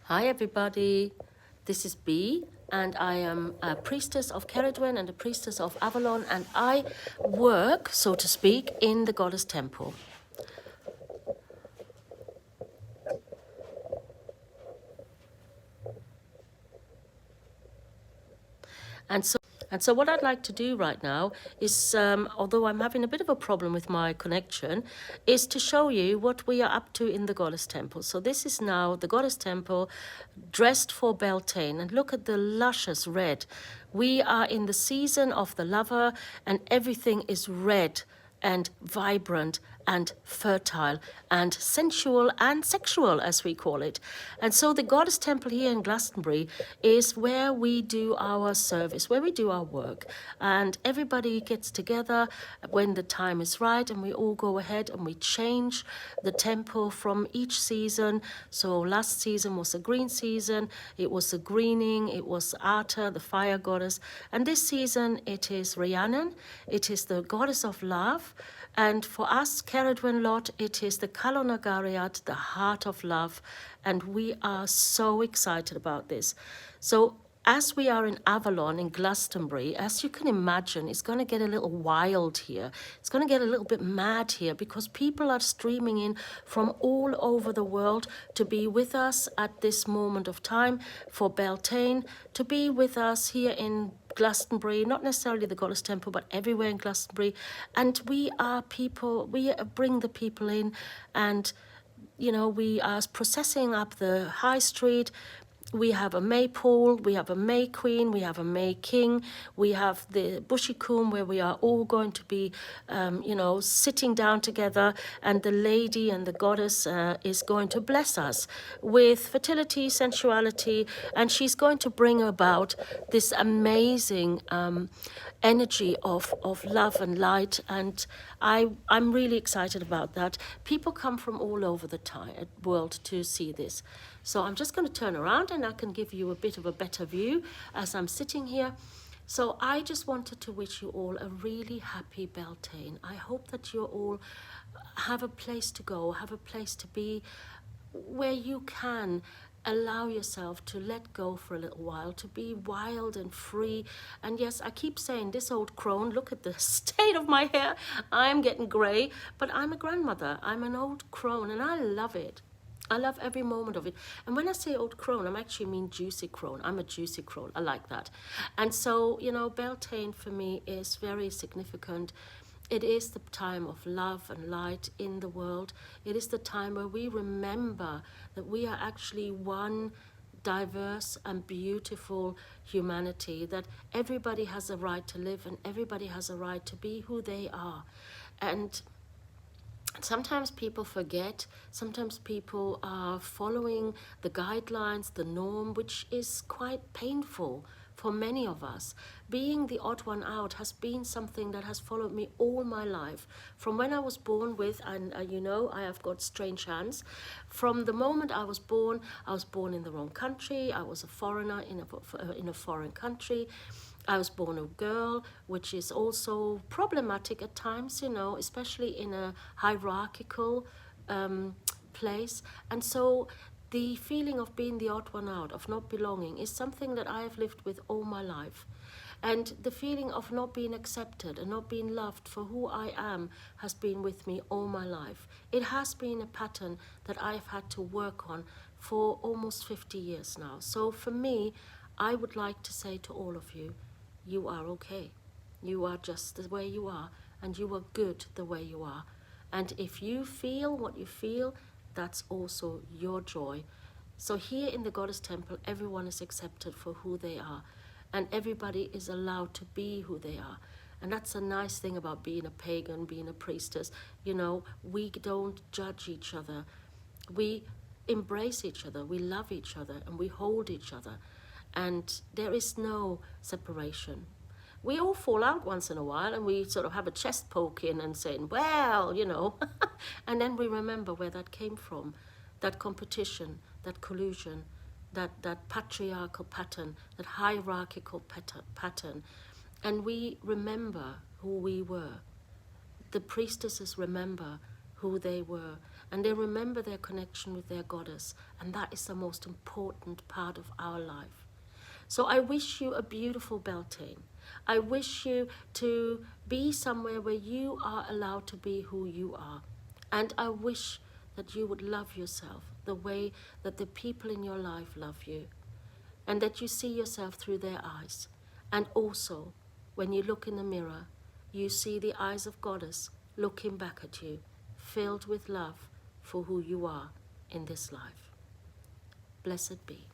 Hi everybody, this is B and I am a priestess of Cerridwen and a priestess of Avalon, and I work, so to speak, in the goddess temple. And so what I'd like to do right now is, although I'm having a bit of a problem with my connection, is to show you what we are up to in the Goddess Temple. So this is now the Goddess Temple dressed for Beltane. And look at the luscious red. We are in the season of the lover and everything is red and vibrant and fertile and sensual and sexual, as we call it. And so the Goddess Temple here in Glastonbury is where we do our service, where we do our work. And everybody gets together when the time is right, and we all go ahead and we change the temple from each season. So last season was a green season, it was a greening, it was Ata, the fire goddess. And this season it is Rhiannon, it is the goddess of love. And for us, Cerridwen lot, it is the Kalonagariad, the heart of love. And we are so excited about this. So as we are in Avalon, in Glastonbury, as you can imagine, it's going to get a little wild here. It's going to get a little bit mad here because people are streaming in from all over the world to be with us at this moment of time for Beltane, to be with us here in Glastonbury, not necessarily the Goddess Temple, but everywhere in Glastonbury. And we are people, we bring the people in, and you know, we are processing up the high street. We have a maypole, we have a May Queen, we have a May King, we have the Bushikum where we are all going to be, you know, sitting down together, and the lady and the goddess is going to bless us with fertility, sensuality, and she's going to bring about this amazing energy of love and light, and I'm really excited about that. People come from all over the world to see this. So I'm just going to turn around and I can give you a bit of a better view as I'm sitting here. So I just wanted to wish you all a really happy Beltane. I hope that you all have a place to go, have a place to be, where you can allow yourself to let go for a little while, to be wild and free. And yes, I keep saying this old crone, look at the state of my hair. I'm getting grey, but I'm a grandmother. I'm an old crone and I love it. I love every moment of it. And when I say old crone, I actually mean juicy crone. I'm a juicy crone. I like that. And so, you know, Beltane for me is very significant. It is the time of love and light in the world. It is the time where we remember that we are actually one diverse and beautiful humanity, that everybody has a right to live and everybody has a right to be who they are. And sometimes people forget, sometimes people are following the guidelines, the norm, which is quite painful for many of us. Being the odd one out has been something that has followed me all my life. From when I was born with, and you know, I have got strange hands. From the moment I was born in the wrong country. I was a foreigner in a foreign country. I was born a girl, which is also problematic at times, you know, especially in a hierarchical place. And so the feeling of being the odd one out, of not belonging, is something that I have lived with all my life. And the feeling of not being accepted and not being loved for who I am has been with me all my life. It has been a pattern that I've had to work on for almost 50 years now. So for me, I would like to say to all of you, you are okay. You are just the way you are, and you are good the way you are. And if you feel what you feel, that's also your joy. So here in the Goddess Temple, everyone is accepted for who they are, and everybody is allowed to be who they are. And that's a nice thing about being a pagan, being a priestess. You know, we don't judge each other. We embrace each other, we love each other, and we hold each other. And there is no separation. We all fall out once in a while and we sort of have a chest poke in and saying, well, you know, and then we remember where that came from, that competition, that collusion, that patriarchal pattern, that hierarchical pattern. And we remember who we were. The priestesses remember who they were. and they remember their connection with their goddess, and that is the most important part of our life. So I wish you a beautiful Beltane. I wish you to be somewhere where you are allowed to be who you are. And I wish that you would love yourself the way that the people in your life love you, and that you see yourself through their eyes. And also, when you look in the mirror, you see the eyes of Goddess looking back at you, filled with love for who you are in this life. Blessed be.